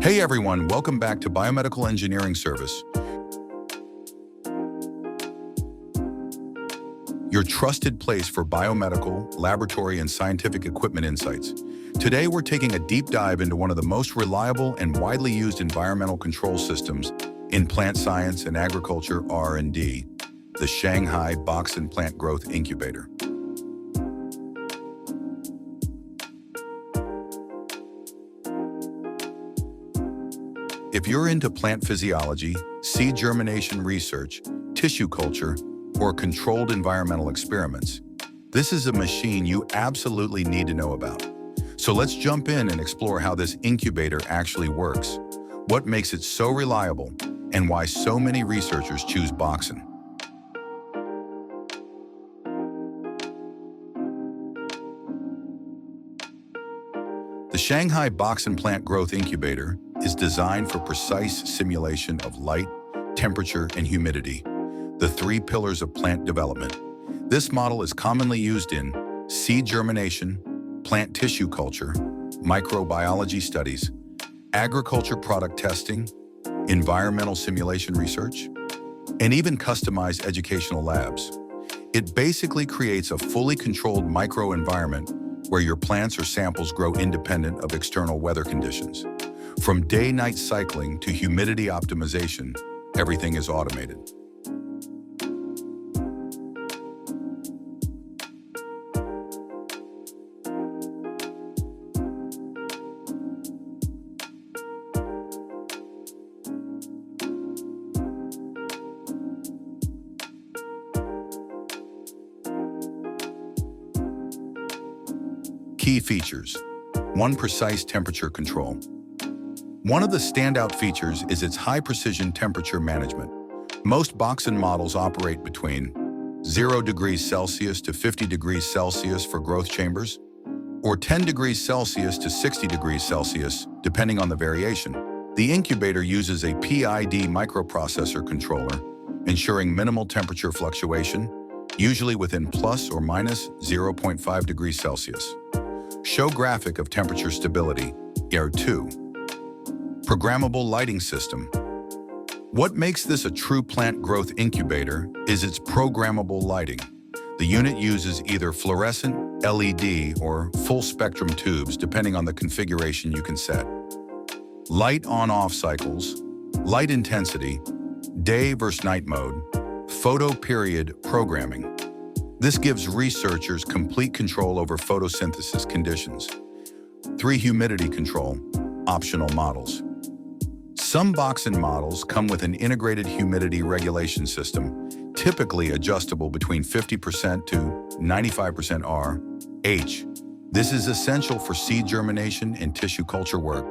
Hey everyone, welcome back to Biomedical Engineering Service, your trusted place for biomedical, laboratory, and scientific equipment insights. Today we're taking a deep dive into one of the most reliable and widely used environmental control systems in plant science and agriculture R&D, the Shanghai Boxun Plant Growth Incubator. If you're into plant physiology, seed germination research, tissue culture, or controlled environmental experiments, this is a machine you absolutely need to know about. So let's jump in and explore how this incubator actually works, what makes it so reliable, and why so many researchers choose Boxun. The Shanghai Boxun Plant Growth Incubator is designed for precise simulation of light, temperature, and humidity, the three pillars of plant development. This model is commonly used in seed germination, plant tissue culture, microbiology studies, agriculture product testing, environmental simulation research, and even customized educational labs. It basically creates a fully controlled microenvironment where your plants or samples grow independent of external weather conditions. From day-night cycling to humidity optimization, everything is automated. Key features. 1. Precise temperature control. One of the standout features is its high-precision temperature management. Most Boxun models operate between 0 degrees Celsius to 50 degrees Celsius for growth chambers, or 10 degrees Celsius to 60 degrees Celsius, depending on the variation. The incubator uses a PID microprocessor controller, ensuring minimal temperature fluctuation, usually within plus or minus 0.5 degrees Celsius. Show graphic of temperature stability, ER2. Programmable lighting system. What makes this a true plant growth incubator is its programmable lighting. The unit uses either fluorescent, LED, or full-spectrum tubes depending on the configuration you can set. Light on-off cycles, light intensity, day versus night mode, photo period programming. This gives researchers complete control over photosynthesis conditions. 3. Humidity control, optional models. Some Boxun models come with an integrated humidity regulation system, typically adjustable between 50% to 95% R/H. This is essential for seed germination and tissue culture work,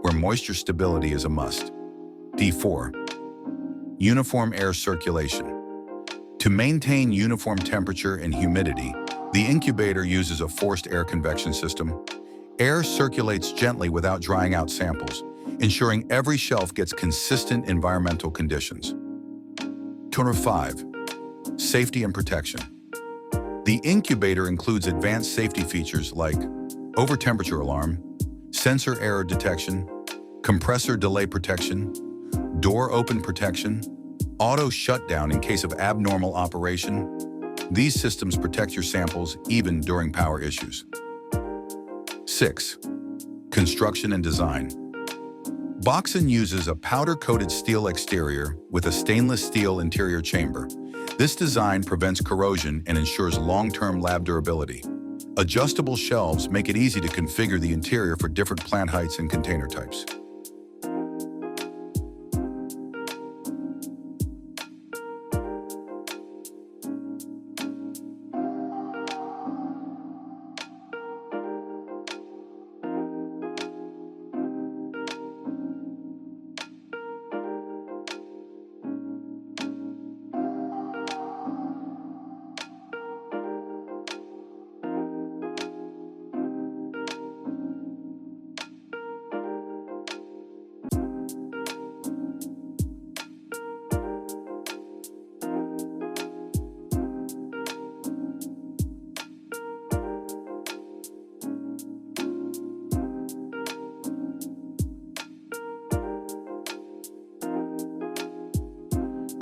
where moisture stability is a must. D4. Uniform air circulation. To maintain uniform temperature and humidity, the incubator uses a forced air convection system. Air circulates gently without drying out samples, ensuring every shelf gets consistent environmental conditions. 5. Safety and protection. The incubator includes advanced safety features like over-temperature alarm, sensor error detection, compressor delay protection, door open protection, auto shutdown in case of abnormal operation. These systems protect your samples even during power issues. 6. Construction and design. Boxun uses a powder-coated steel exterior with a stainless steel interior chamber. This design prevents corrosion and ensures long-term lab durability. Adjustable shelves make it easy to configure the interior for different plant heights and container types.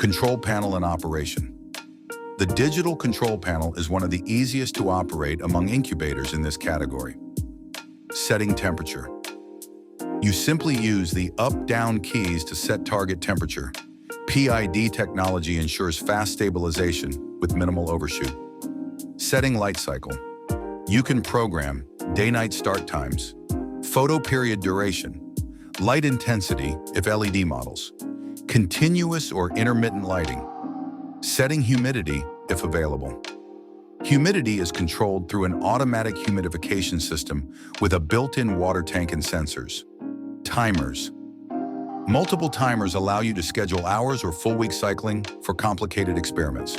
Control panel and operation. The digital control panel is one of the easiest to operate among incubators in this category. Setting temperature. You simply use the up-down keys to set target temperature. PID technology ensures fast stabilization with minimal overshoot. Setting light cycle. You can program day-night start times, photo period duration, light intensity if LED models, continuous or intermittent lighting, setting humidity if available. Humidity is controlled through an automatic humidification system with a built-in water tank and sensors. Timers. Multiple timers allow you to schedule hours or full-week cycling for complicated experiments.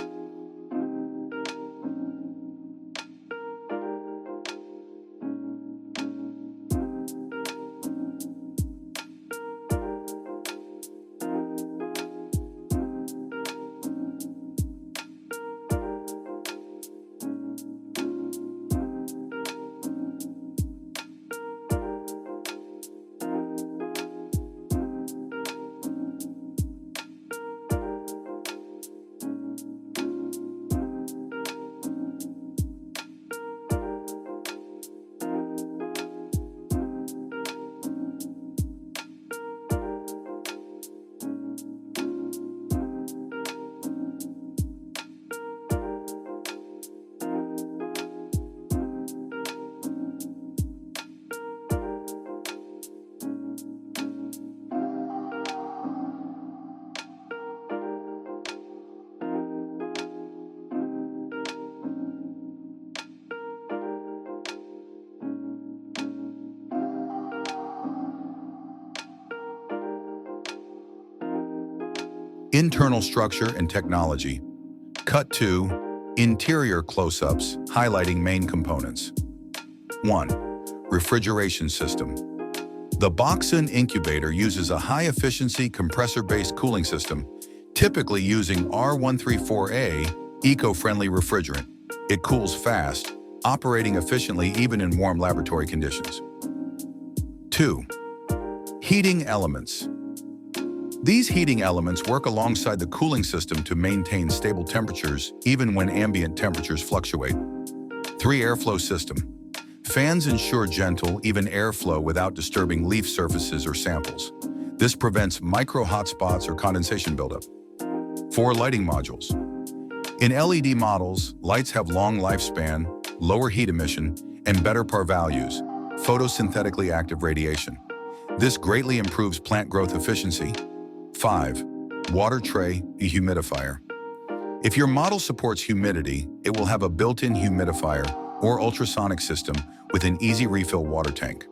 Internal structure and technology. Cut to interior close-ups highlighting main components. 1. Refrigeration system. The Boxun incubator uses a high-efficiency compressor-based cooling system, typically using R134A eco-friendly refrigerant. It cools fast, operating efficiently even in warm laboratory conditions. 2. Heating elements. These heating elements work alongside the cooling system to maintain stable temperatures even when ambient temperatures fluctuate. 3. Airflow system. Fans ensure gentle, even airflow without disturbing leaf surfaces or samples. This prevents micro hotspots or condensation buildup. 4. Lighting modules. In LED models, lights have long lifespan, lower heat emission, and better PAR values, photosynthetically active radiation. This greatly improves plant growth efficiency. 5. Water tray dehumidifier. If your model supports humidity, it will have a built-in humidifier or ultrasonic system with an easy refill water tank.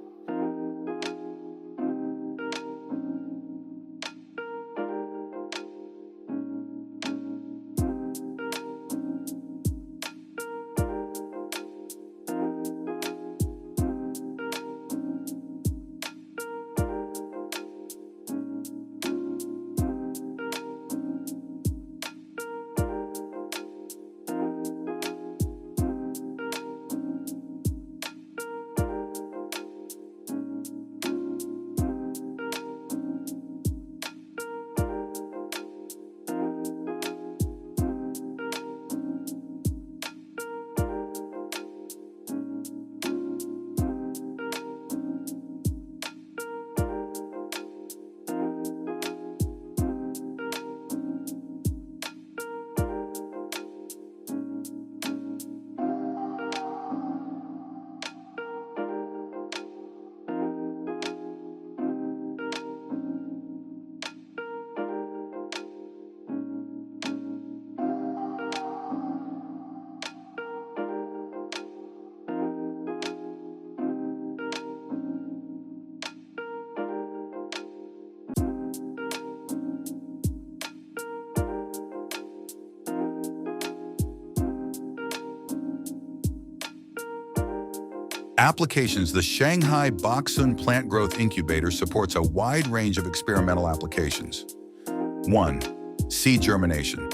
Applications. The Shanghai Boxun Plant Growth Incubator supports a wide range of experimental applications. 1. Seed germination.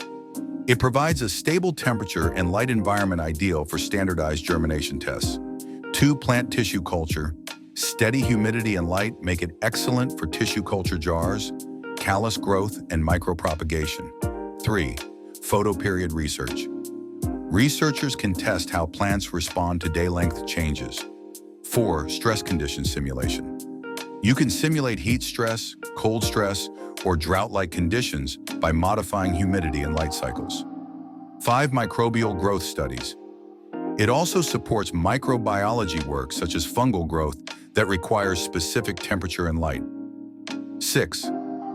It provides a stable temperature and light environment ideal for standardized germination tests. 2. Plant tissue culture. Steady humidity and light make it excellent for tissue culture jars, callus growth, and micropropagation. 3. Photoperiod research. Researchers can test how plants respond to day-length changes. 4. Stress condition simulation. You can simulate heat stress, cold stress, or drought-like conditions by modifying humidity and light cycles. 5. Microbial growth studies. It also supports microbiology work such as fungal growth that requires specific temperature and light. 6.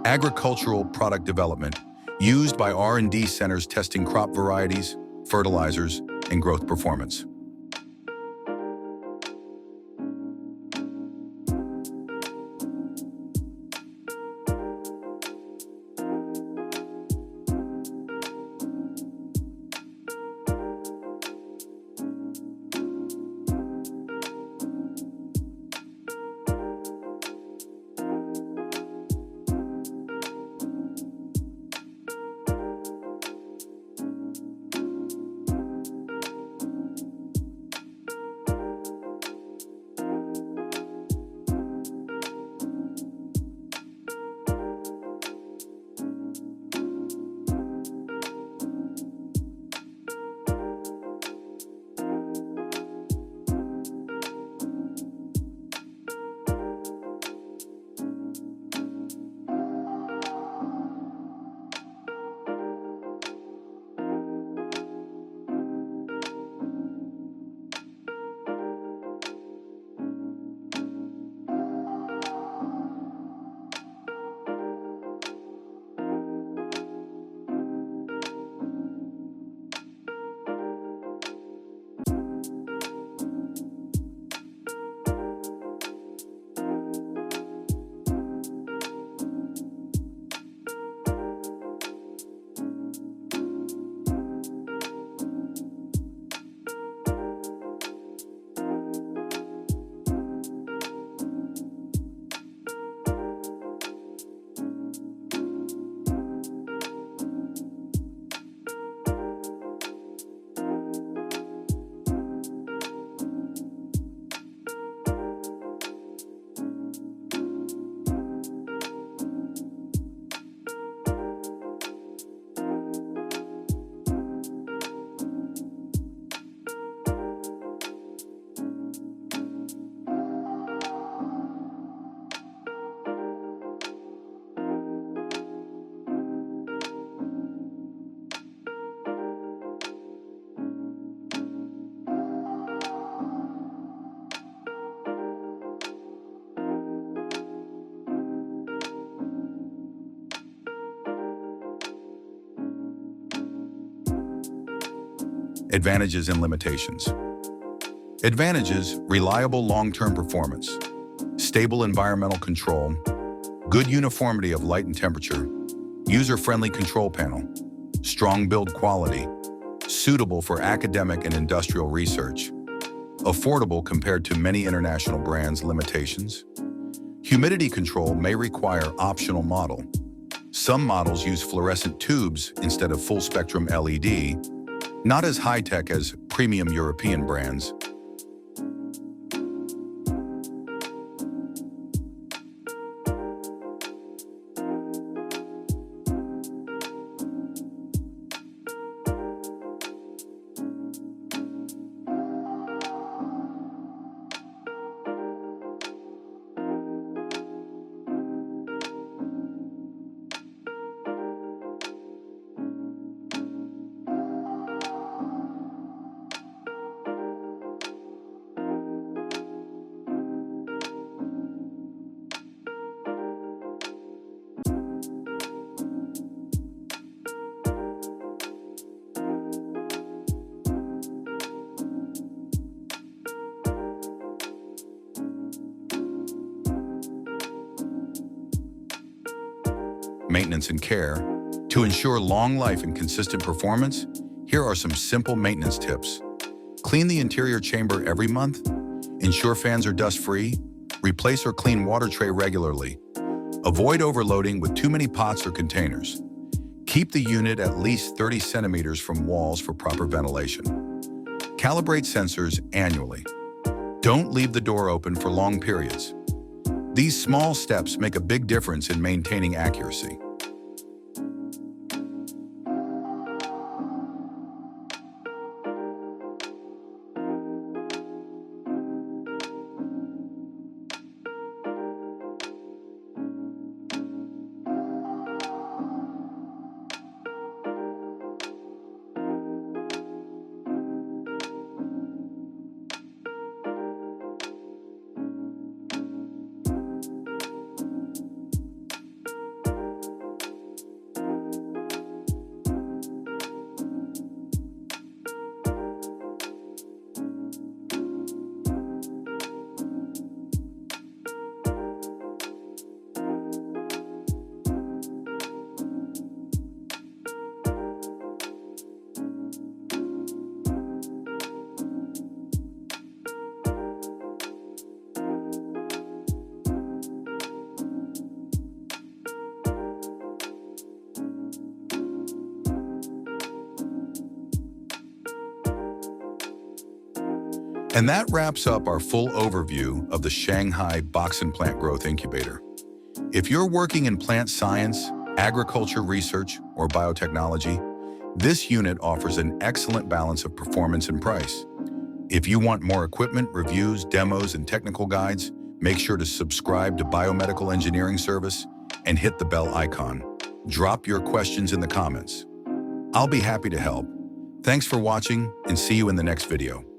Agricultural product development, used by R&D centers testing crop varieties, fertilizers, and growth performance. Advantages and limitations. Advantages: reliable long-term performance, stable environmental control, good uniformity of light and temperature, user-friendly control panel, strong build quality, suitable for academic and industrial research, affordable compared to many international brands. Limitations: humidity control may require optional model. Some models use fluorescent tubes instead of full-spectrum LED, not as high-tech as premium European brands. Maintenance and care. To ensure long life and consistent performance, here are some simple maintenance tips. Clean the interior chamber every month. Ensure fans are dust-free. Replace or clean water tray regularly. Avoid overloading with too many pots or containers. Keep the unit at least 30 centimeters from walls for proper ventilation. Calibrate sensors annually. Don't leave the door open for long periods. These small steps make a big difference in maintaining accuracy. And that wraps up our full overview of the Shanghai Boxun Plant Growth Incubator. If you're working in plant science, agriculture research, or biotechnology, this unit offers an excellent balance of performance and price. If you want more equipment, reviews, demos, and technical guides, make sure to subscribe to Biomedical Engineering Service and hit the bell icon. Drop your questions in the comments. I'll be happy to help. Thanks for watching and see you in the next video.